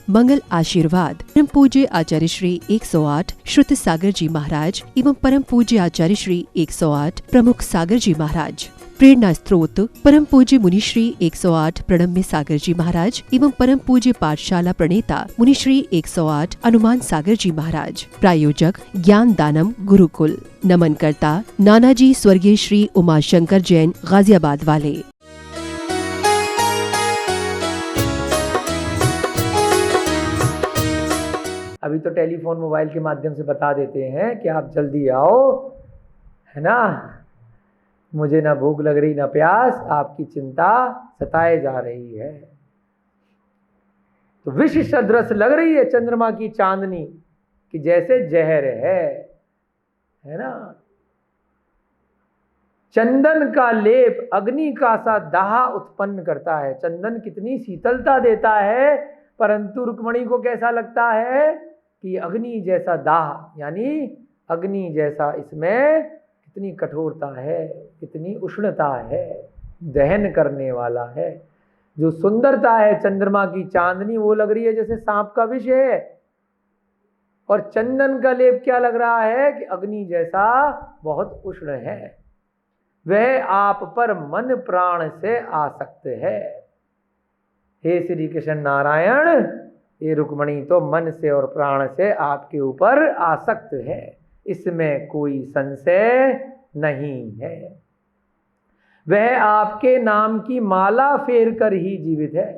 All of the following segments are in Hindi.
मंगल आशीर्वाद परम पूज्य आचार्य श्री 108 श्रुत सागर जी महाराज एवं परम पूज्य आचार्य श्री 108 प्रमुख सागर जी महाराज। प्रेरणा स्त्रोत परम पूज्य मुनि श्री 108 प्रणम्य सागर जी महाराज एवं परम पूज्य पाठशाला प्रणेता मुनि श्री 108 अनुमान सागर जी महाराज। प्रायोजक ज्ञान दानम गुरुकुल। नमन करता नानाजी स्वर्गीय श्री उमाशंकर जैन गाजियाबाद वाले। अभी तो टेलीफोन मोबाइल के माध्यम से बता देते हैं कि आप जल्दी आओ, है ना। मुझे ना भूख लग रही ना प्यास, आपकी चिंता सताए जा रही है। तो विष सदृश लग रही है चंद्रमा की चांदनी कि जैसे जहर है ना। चंदन का लेप अग्नि का सा दाह उत्पन्न करता है। चंदन कितनी शीतलता देता है, परंतु रुक्मणी को कैसा लगता है कि अग्नि जैसा दाह, यानी अग्नि जैसा इसमें कितनी कठोरता है, कितनी उष्णता है, दहन करने वाला है। जो सुंदरता है चंद्रमा की चांदनी, वो लग रही है जैसे सांप का विष है। और चंदन का लेप क्या लग रहा है कि अग्नि जैसा बहुत उष्ण है। वह आप पर मन प्राण से आसक्त है। हे श्री कृष्ण नारायण, ये रुक्मणी तो मन से और प्राण से आपके ऊपर आसक्त है, इसमें कोई संशय नहीं है। वह आपके नाम की माला फेर कर ही जीवित है।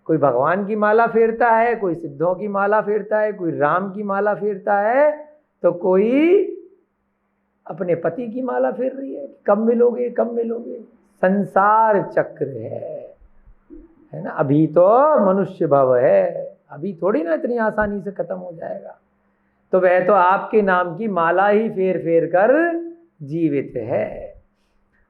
कोई भगवान की माला फेरता है, कोई सिद्धों की माला फेरता है, कोई राम की माला फेरता है, तो कोई अपने पति की माला फेर रही है। कब मिलोगे कब मिलोगे, संसार चक्र है ना। अभी तो मनुष्य भव है, अभी थोड़ी ना इतनी आसानी से खत्म हो जाएगा। तो वह तो आपके नाम की माला ही फेर फेर कर जीवित है।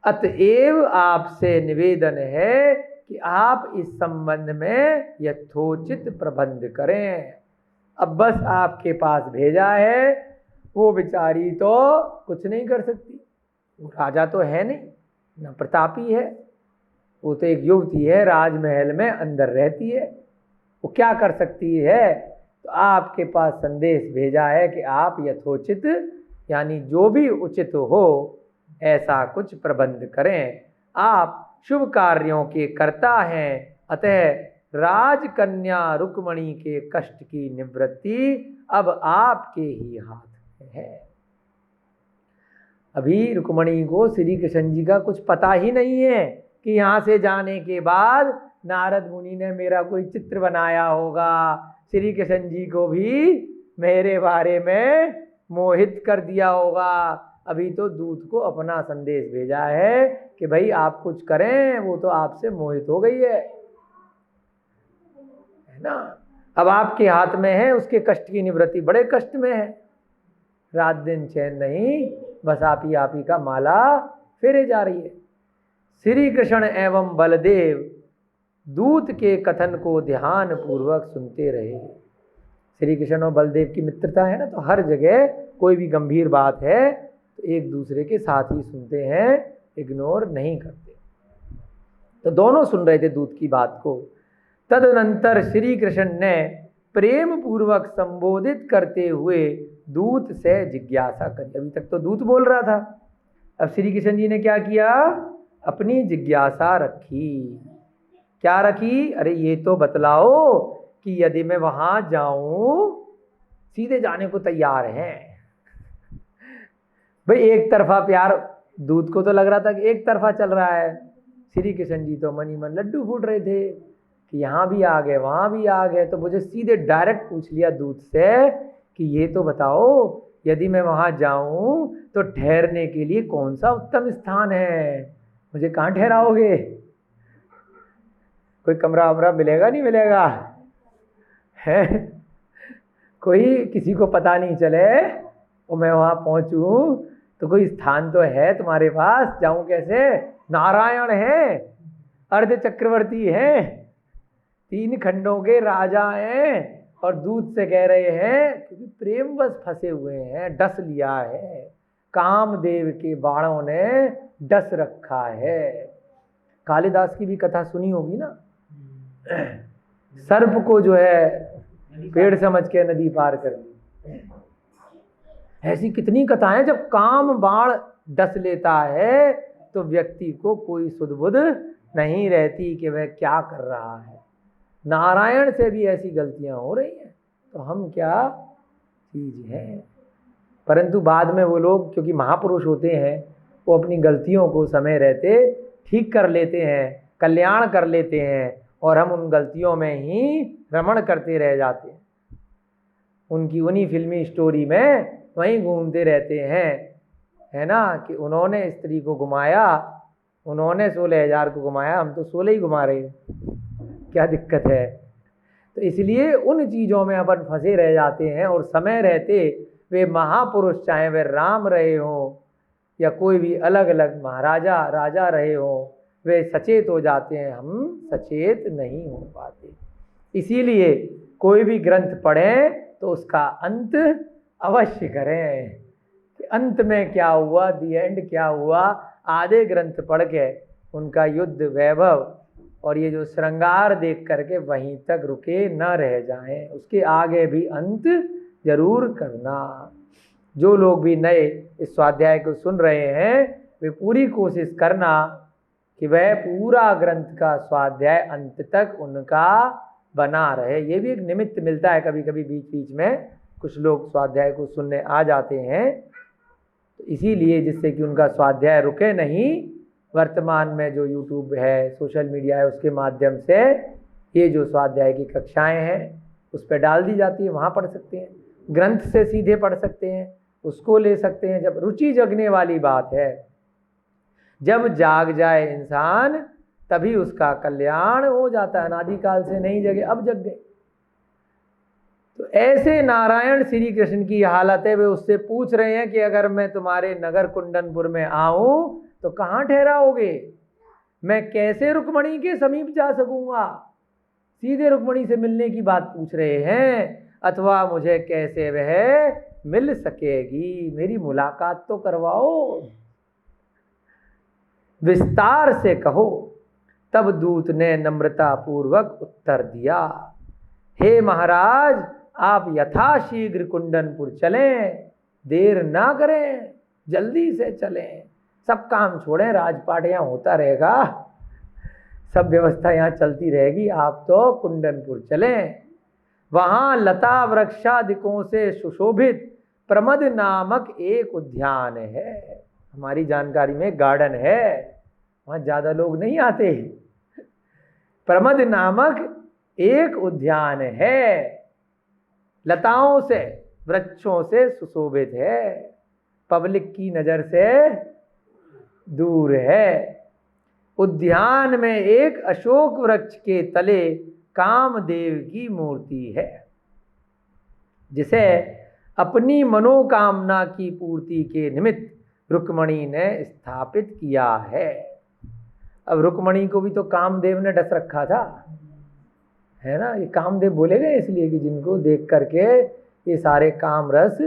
अतएव आपसे निवेदन है कि आप इस संबंध में यथोचित प्रबंध करें। अब बस आपके पास भेजा है, वो बेचारी तो कुछ नहीं कर सकती। वो राजा तो है नहीं, ना प्रतापी है, वो तो एक युवती है, राजमहल में अंदर रहती है। वो क्या कर सकती है? तो आपके पास संदेश भेजा है कि आप यथोचित, यानी जो भी उचित हो ऐसा कुछ प्रबंध करें। आप शुभ कार्यों के कर्ता हैं, अतः राजकन्या रुक्मणी के कष्ट की निवृत्ति अब आपके ही हाथ में है। अभी रुक्मणी को श्री कृष्ण जी का कुछ पता ही नहीं है कि यहाँ से जाने के बाद नारद मुनि ने मेरा कोई चित्र बनाया होगा, श्री कृष्ण जी को भी मेरे बारे में मोहित कर दिया होगा। अभी तो दूत को अपना संदेश भेजा है कि भाई आप कुछ करें, वो तो आपसे मोहित हो गई है ना। अब आपके हाथ में है उसके कष्ट की निवृत्ति। बड़े कष्ट में है, रात दिन चैन नहीं, बस आप ही का माला फेरे जा रही है। श्री कृष्ण एवं बलदेव दूत के कथन को ध्यान पूर्वक सुनते रहे। श्री कृष्ण और बलदेव की मित्रता है ना, तो हर जगह कोई भी गंभीर बात है तो एक दूसरे के साथ ही सुनते हैं, इग्नोर नहीं करते। तो दोनों सुन रहे थे दूत की बात को। तदनंतर श्री कृष्ण ने प्रेम पूर्वक संबोधित करते हुए दूत से जिज्ञासा करी। अभी तक तो दूत बोल रहा था, अब श्री कृष्ण जी ने क्या किया, अपनी जिज्ञासा रखी। क्या रखी? अरे ये तो बतलाओ कि यदि मैं वहां जाऊं, सीधे जाने को तैयार हैं। भाई एक तरफा प्यार, दूत को तो लग रहा था कि एक तरफा चल रहा है। श्री कृष्ण जी तो मन ही मन लड्डू फूट रहे थे कि यहाँ भी आ गए वहां भी आ गए। तो मुझे सीधे डायरेक्ट पूछ लिया दूत से कि ये तो बताओ, यदि मैं वहां जाऊं तो ठहरने के लिए कौन सा उत्तम स्थान है, मुझे कहाँ ठहराओगे? कोई कमरा वमरा मिलेगा नहीं मिलेगा है? कोई किसी को पता नहीं चले और मैं वहां पहुंचूं तो कोई स्थान तो है तुम्हारे पास, जाऊं कैसे? नारायण है, अर्ध चक्रवर्ती है, 3 खंडों के राजा हैं, और दूत से कह रहे हैं क्योंकि प्रेम बस फंसे हुए हैं, डस लिया है, कामदेव के बाणों ने डस रखा है। कालिदास की भी कथा सुनी होगी ना, सर्प को जो है पेड़ समझ के नदी पार कर ली। ऐसी कितनी कथाएं। जब काम बाण डस लेता है तो व्यक्ति को कोई सुध बुध नहीं रहती कि वह क्या कर रहा है। नारायण से भी ऐसी गलतियां हो रही हैं, तो हम क्या चीज हैं। परंतु बाद में वो लोग, क्योंकि महापुरुष होते हैं, वो अपनी गलतियों को समय रहते ठीक कर लेते हैं, कल्याण कर लेते हैं, और हम उन गलतियों में ही रमण करते रह जाते हैं। उनकी उन्हीं फिल्मी स्टोरी में वहीं घूमते रहते हैं, है ना, कि उन्होंने स्त्री को घुमाया, उन्होंने 16,000 को घुमाया, हम तो 16 ही घुमा रहे हैं, क्या दिक्कत है। तो इसलिए उन चीज़ों में अपन फंसे रह जाते हैं, और समय रहते वे महापुरुष, चाहे वे राम रहे हों या कोई भी अलग अलग महाराजा राजा रहे हों, वे सचेत हो जाते हैं, हम सचेत नहीं हो पाते। इसीलिए कोई भी ग्रंथ पढ़ें तो उसका अंत अवश्य करें कि अंत में क्या हुआ, दी एंड क्या हुआ। आधे ग्रंथ पढ़ के उनका युद्ध वैभव और ये जो श्रृंगार देख करके वहीं तक रुके न रह जाएं, उसके आगे भी अंत जरूर करना। जो लोग भी नए इस स्वाध्याय को सुन रहे हैं, वे पूरी कोशिश करना कि वह पूरा ग्रंथ का स्वाध्याय अंत तक उनका बना रहे। ये भी एक निमित्त मिलता है, कभी कभी बीच बीच में कुछ लोग स्वाध्याय को सुनने आ जाते हैं, तो इसीलिए जिससे कि उनका स्वाध्याय रुके नहीं। वर्तमान में जो यूट्यूब है, सोशल मीडिया है, उसके माध्यम से ये जो स्वाध्याय की कक्षाएं हैं उस पर डाल दी जाती है, वहाँ पढ़ सकते हैं। ग्रंथ से सीधे पढ़ सकते हैं, उसको ले सकते हैं। जब रुचि जगने वाली बात है, जब जाग जाए इंसान तभी उसका कल्याण हो जाता है। अनादिकाल से नहीं जगे, अब जग गए। तो ऐसे नारायण श्री कृष्ण की हालत है। वे उससे पूछ रहे हैं कि अगर मैं तुम्हारे नगर कुंडनपुर में आऊं तो कहाँ ठहराओगे, मैं कैसे रुक्मणी के समीप जा सकूंगा। सीधे रुक्मणी से मिलने की बात पूछ रहे हैं, अथवा मुझे कैसे वह मिल सकेगी, मेरी मुलाकात तो करवाओ, विस्तार से कहो। तब दूत ने नम्रता पूर्वक उत्तर दिया, हे महाराज, आप यथाशीघ्र कुंडनपुर चलें, देर ना करें, जल्दी से चलें। सब काम छोड़ें, राजपाट यहाँ होता रहेगा, सब व्यवस्था यहाँ चलती रहेगी, आप तो कुंडनपुर चलें। वहाँ लता वृक्षादिकों से सुशोभित प्रमद नामक एक उद्यान है। हमारी जानकारी में गार्डन है, वहाँ ज़्यादा लोग नहीं आते। प्रमद नामक एक उद्यान है, लताओं से वृक्षों से सुशोभित है, पब्लिक की नज़र से दूर है। उद्यान में एक अशोक वृक्ष के तले कामदेव की मूर्ति है, जिसे अपनी मनोकामना की पूर्ति के निमित्त रुक्मणी ने स्थापित किया है। अब रुक्मणी को भी तो कामदेव ने डस रखा था, है ना। ये कामदेव बोले गए इसलिए कि जिनको देख करके ये सारे काम रस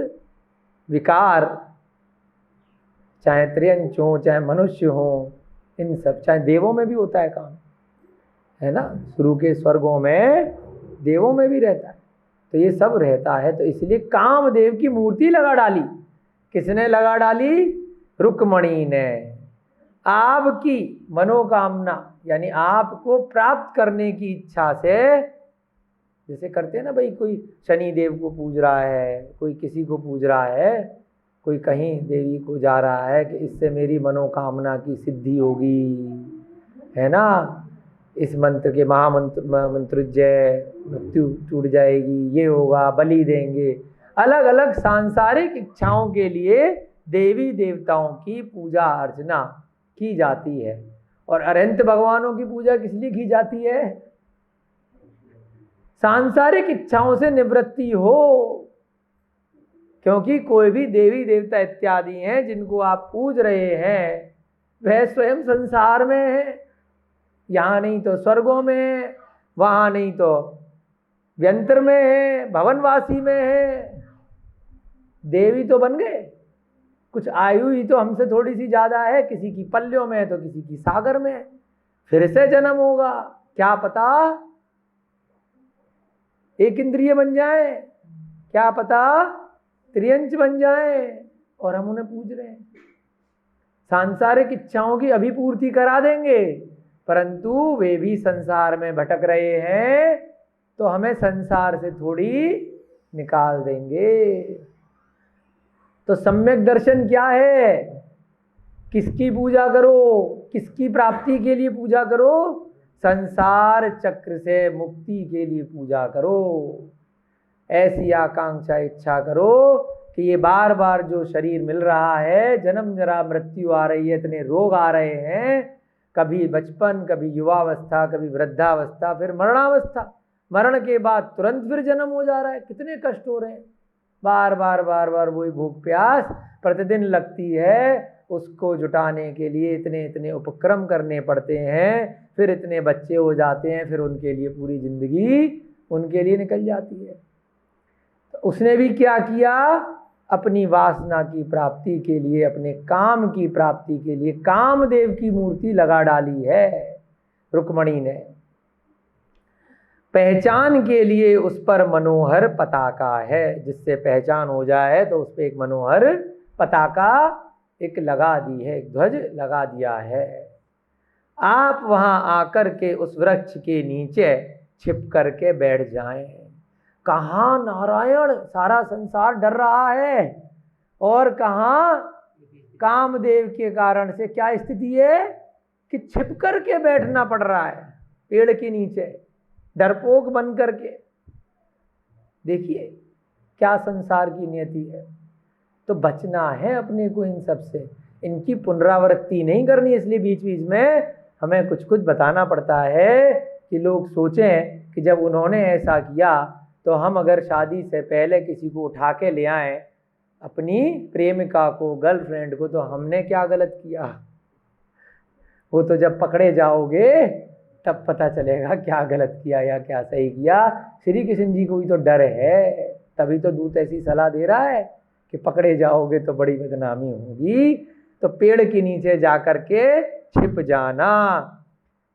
विकार, चाहे त्रियंच हो, चाहे मनुष्य हो, इन सब, चाहे देवों में भी होता है काम, है ना। शुरू के स्वर्गों में देवों में भी रहता है, तो ये सब रहता है। तो इसलिए कामदेव की मूर्ति लगा डाली। किसने लगा डाली? रुक्मणी ने। आपकी मनोकामना यानी आपको प्राप्त करने की इच्छा से, जैसे करते हैं ना भाई, कोई शनि देव को पूज रहा है, कोई किसी को पूज रहा है, कोई कहीं देवी को जा रहा है कि इससे मेरी मनोकामना की सिद्धि होगी, है ना, इस मंत्र के मंत्रोज्जय मृत्यु टूट जाएगी, ये होगा, बलि देंगे। अलग अलग सांसारिक इच्छाओं के लिए देवी देवताओं की पूजा अर्चना की जाती है। और अनंत भगवानों की पूजा किस लिए की जाती है? सांसारिक इच्छाओं से निवृत्ति हो। क्योंकि कोई भी देवी देवता इत्यादि हैं जिनको आप पूज रहे हैं, वह स्वयं संसार में है, यहाँ नहीं तो स्वर्गों में है, वहाँ नहीं तो व्यंतर में है, भवनवासी में है। देवी तो बन गए, कुछ आयु ही तो हमसे थोड़ी सी ज़्यादा है, किसी की पल्यों में है तो किसी की सागर में है, फिर से जन्म होगा, क्या पता। एक इंद्रिय बन जाए, क्या पता त्रियंच बन जाए, और हम उन्हें पूज रहे हैं। सांसारिक इच्छाओं की अभिपूर्ति करा देंगे, परंतु वे भी संसार में भटक रहे हैं, तो हमें संसार से थोड़ी निकाल देंगे। तो सम्यक दर्शन क्या है? किसकी पूजा करो, किसकी प्राप्ति के लिए पूजा करो? संसार चक्र से मुक्ति के लिए पूजा करो। ऐसी आकांक्षा इच्छा करो कि ये बार बार जो शरीर मिल रहा है, जन्म जरा मृत्यु आ रही है, इतने रोग आ रहे हैं, कभी बचपन, कभी युवावस्था, कभी वृद्धावस्था, फिर मरणावस्था, मरण के बाद तुरंत फिर जन्म हो जा रहा है, कितने कष्ट हो रहे हैं। बार बार बार बार वही भूख प्यास प्रतिदिन लगती है, उसको जुटाने के लिए इतने इतने उपक्रम करने पड़ते हैं, फिर इतने बच्चे हो जाते हैं, फिर उनके लिए पूरी जिंदगी उनके लिए निकल जाती है। तो उसने भी क्या किया? अपनी वासना की प्राप्ति के लिए, अपने काम की प्राप्ति के लिए कामदेव की मूर्ति लगा डाली है रुक्मणी ने। पहचान के लिए उस पर मनोहर पताका है, जिससे पहचान हो जाए तो उस पर एक मनोहर पताका एक लगा दी है, एक ध्वज लगा दिया है। आप वहां आकर के उस वृक्ष के नीचे छिप करके बैठ जाएं। कहाँ नारायण, सारा संसार डर रहा है, और कहाँ कामदेव के कारण से क्या स्थिति है कि छिप करके बैठना पड़ रहा है पेड़ के नीचे, डरपोक बन करके। देखिए क्या संसार की नियति है। तो बचना है अपने को इन सब से, इनकी पुनरावृत्ति नहीं करनी। इसलिए बीच बीच में हमें कुछ कुछ बताना पड़ता है कि लोग सोचें कि जब उन्होंने ऐसा किया तो हम अगर शादी से पहले किसी को उठा के ले आए, अपनी प्रेमिका को, गर्लफ्रेंड को, तो हमने क्या गलत किया। वो तो जब पकड़े जाओगे तब पता चलेगा क्या गलत किया या क्या सही किया। श्री कृष्ण जी को भी तो डर है, तभी तो दूत ऐसी सलाह दे रहा है कि पकड़े जाओगे तो बड़ी बदनामी होगी। तो पेड़ के नीचे जाकर के छिप जाना।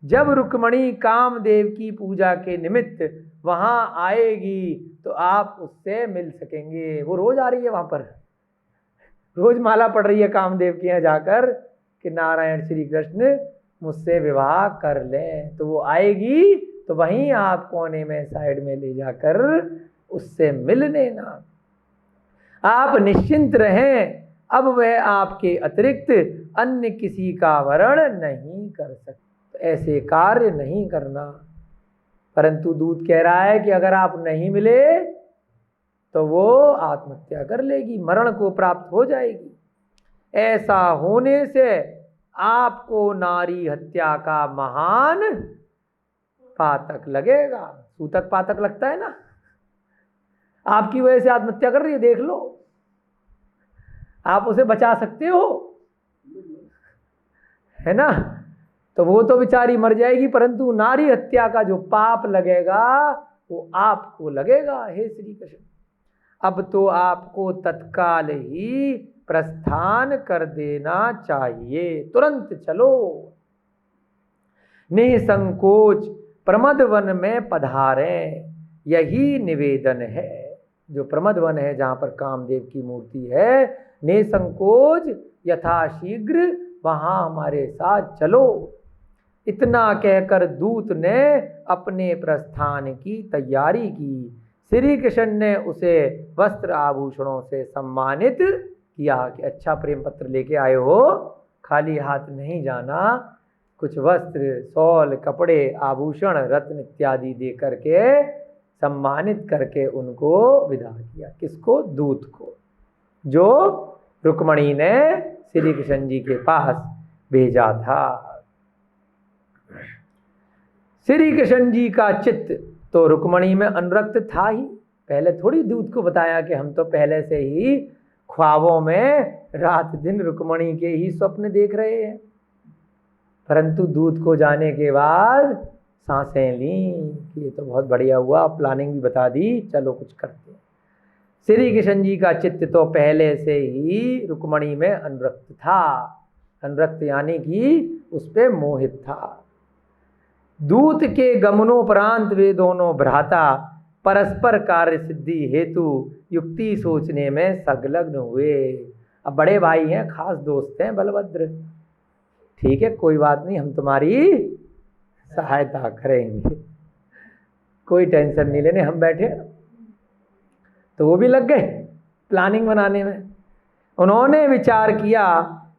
जब रुक्मणी कामदेव की पूजा के निमित्त वहां आएगी तो आप उससे मिल सकेंगे। वो रोज आ रही है वहां पर, रोज माला पड़ रही है कामदेव के यहाँ जाकर कि नारायण श्री कृष्ण मुझसे विवाह कर लें। तो वो आएगी तो वहीं आप कोने में साइड में ले जाकर उससे मिल लेना। आप निश्चिंत रहें, अब वह आपके अतिरिक्त अन्य किसी का वरण नहीं कर सकते। तो ऐसे कार्य नहीं करना। परंतु दूत कह रहा है कि अगर आप नहीं मिले तो वो आत्महत्या कर लेगी, मरण को प्राप्त हो जाएगी। ऐसा होने से आपको नारी हत्या का महान पातक लगेगा। सूतक पातक लगता है ना, आपकी वजह से आत्महत्या कर रही है, देख लो, आप उसे बचा सकते हो, है ना। तो वो तो बेचारी मर जाएगी, परंतु नारी हत्या का जो पाप लगेगा वो आपको लगेगा। हे श्री कृष्ण, अब तो आपको तत्काल ही प्रस्थान कर देना चाहिए, तुरंत चलो। निसंकोच प्रमद वन में पधारें, यही निवेदन है। जो प्रमद वन है जहां पर कामदेव की मूर्ति है, निसंकोच यथाशीघ्र वहां हमारे साथ चलो। इतना कहकर दूत ने अपने प्रस्थान की तैयारी की। श्री कृष्ण ने उसे वस्त्र आभूषणों से सम्मानित किया कि अच्छा प्रेम पत्र लेके आए हो, खाली हाथ नहीं जाना, कुछ वस्त्र, शॉल, कपड़े, आभूषण, रत्न इत्यादि दे करके सम्मानित करके उनको विदा किया। किसको? दूत को, जो रुक्मणी ने श्री कृष्ण जी के पास भेजा था। श्री कृष्ण जी का चित्त तो रुक्मणी में अनुरक्त था ही। पहले थोड़ी दूत को बताया कि हम तो पहले से ही ख्वाबों में रात दिन रुक्मणी के ही स्वप्न देख रहे हैं। परंतु दूत को जाने के बाद सांसें ली कि ये तो बहुत बढ़िया हुआ, प्लानिंग भी बता दी, चलो कुछ करते हैं। श्री कृष्ण जी का चित्त तो पहले से ही रुक्मणी में अनुरक्त था, अनुरक्त यानी कि उस पे मोहित था। दूत के गमनोपरांत वे दोनों भ्राता परस्पर कार्य सिद्धि हेतु युक्ति सोचने में संलग्न हुए। अब बड़े भाई हैं, खास दोस्त हैं बलभद्र, ठीक है कोई बात नहीं, हम तुम्हारी सहायता करेंगे, कोई टेंशन नहीं लेने, हम बैठे। तो वो भी लग गए प्लानिंग बनाने में। उन्होंने विचार किया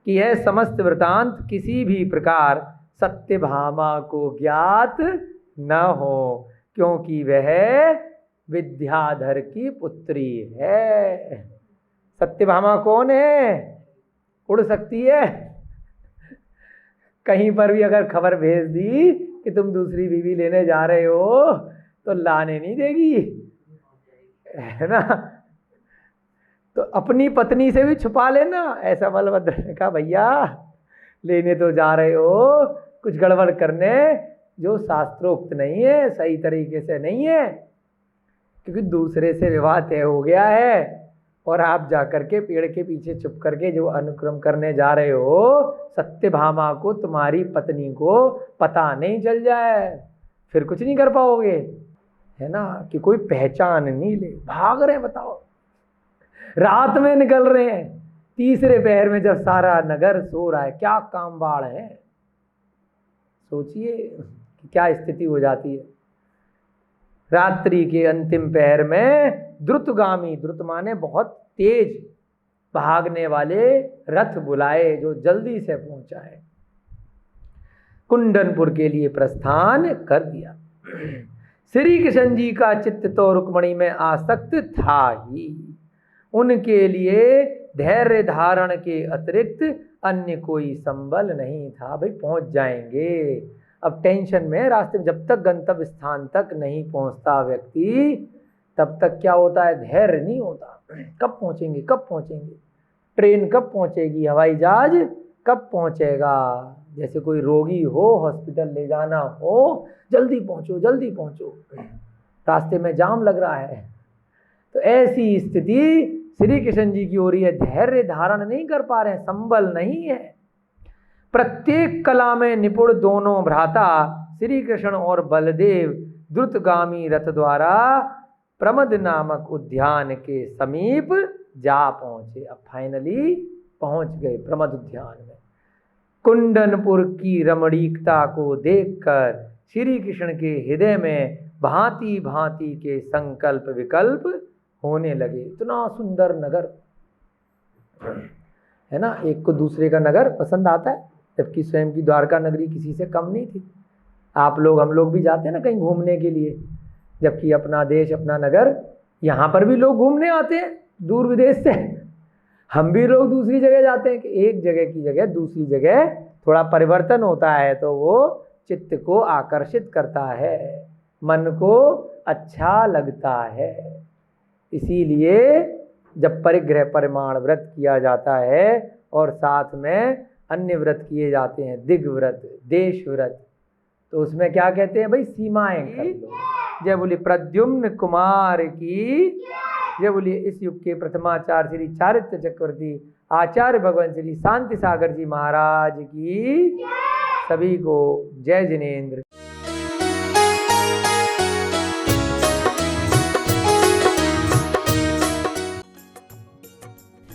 कि यह समस्त वृतांत किसी भी प्रकार सत्यभामा को ज्ञात न हो, क्योंकि वह विद्याधर की पुत्री है। सत्यभामा कौन है? उड़ सकती है, कहीं पर भी अगर खबर भेज दी कि तुम दूसरी बीवी लेने जा रहे हो तो लाने नहीं देगी, है ना। तो अपनी पत्नी से भी छुपा लेना। ऐसा बलभद्र ने कहा भैया लेने तो जा रहे हो, कुछ गड़बड़ करने जो शास्त्रोक्त नहीं है, सही तरीके से नहीं है, क्योंकि दूसरे से विवाह तय हो गया है और आप जाकर के पेड़ के पीछे छुप करके जो अनुक्रम करने जा रहे हो, सत्यभामा को, तुम्हारी पत्नी को पता नहीं चल जाए, फिर कुछ नहीं कर पाओगे, है ना, कि कोई पहचान नहीं ले। भाग रहे हैं, बताओ, रात में निकल रहे हैं, तीसरे पहर में जब सारा नगर सो रहा है, क्या काम बाढ़ है। सोचिए कि क्या स्थिति हो जाती है। रात्रि के अंतिम पहर में द्रुतगामी, द्रुत माने बहुत तेज भागने वाले रथ बुलाए जो जल्दी से पहुंचाए, कुंडनपुर के लिए प्रस्थान कर दिया। श्री कृष्ण जी का चित्त तो रुक्मणी में आसक्त था ही, उनके लिए धैर्य धारण के अतिरिक्त अन्य कोई संबल नहीं था। भाई पहुंच जाएंगे, अब टेंशन में रास्ते में, जब तक गंतव्य स्थान तक नहीं पहुंचता व्यक्ति तब तक क्या होता है, धैर्य नहीं होता। कब पहुंचेंगे, कब पहुंचेंगे, ट्रेन कब पहुंचेगी, हवाई जहाज कब पहुंचेगा। जैसे कोई रोगी हो, हॉस्पिटल ले जाना हो, जल्दी पहुंचो जल्दी पहुंचो, रास्ते में जाम लग रहा है। तो ऐसी स्थिति श्री कृष्ण जी की हो रही है, धैर्य धारण नहीं कर पा रहे हैं, संबल नहीं है। प्रत्येक कला में निपुण दोनों भ्राता श्री कृष्ण और बलदेव द्रुतगामी रथ द्वारा प्रमद नामक उद्यान के समीप जा पहुंचे। अब फाइनली पहुंच गए प्रमद उद्यान में। कुंडनपुर की रमणीकता को देखकर श्री कृष्ण के हृदय में भांति भांति के संकल्प विकल्प होने लगे। इतना सुंदर नगर है ना, एक को दूसरे का नगर पसंद आता है, जबकि स्वयं की द्वारका नगरी किसी से कम नहीं थी। आप लोग, हम लोग भी जाते हैं ना कहीं घूमने के लिए, जबकि अपना देश, अपना नगर, यहाँ पर भी लोग घूमने आते हैं दूर विदेश से। हम भी लोग दूसरी जगह जाते हैं कि एक जगह की जगह दूसरी जगह थोड़ा परिवर्तन होता है तो वो चित्त को आकर्षित करता है, मन को अच्छा लगता है। इसीलिए जब परिग्रह परिमाण व्रत किया जाता है और साथ में अन्य व्रत किए जाते हैं, दिग व्रत, देश व्रत, तो उसमें क्या कहते हैं भाई, सीमाएं कर लो। जय बोली प्रद्युम्न कुमार की जय। बोलिए इस युग के प्रथमाचार्य श्री चारित्र चक्रवर्ती आचार्य भगवान श्री शांति सागर जी महाराज की सभी को जय जिनेन्द्र।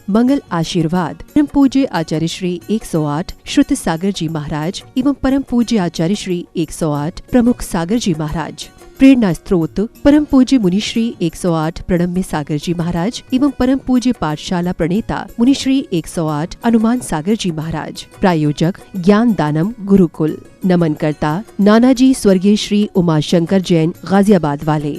मंगल आशीर्वाद परम पूज्य आचार्य श्री 108 श्रुत सागर जी महाराज एवं परम पूज्य आचार्य श्री 108 प्रमुख सागर जी महाराज। प्रेरणा स्त्रोत परम पूज्य मुनि श्री 108 प्रणम्य सागर जी महाराज एवं परम पूज्य पाठशाला प्रणेता मुनि श्री 108 हनुमान सागर जी महाराज। प्रायोजक ज्ञान दानम गुरुकुल। नमन करता नानाजी स्वर्गीय श्री उमाशंकर जैन गाजियाबाद वाले।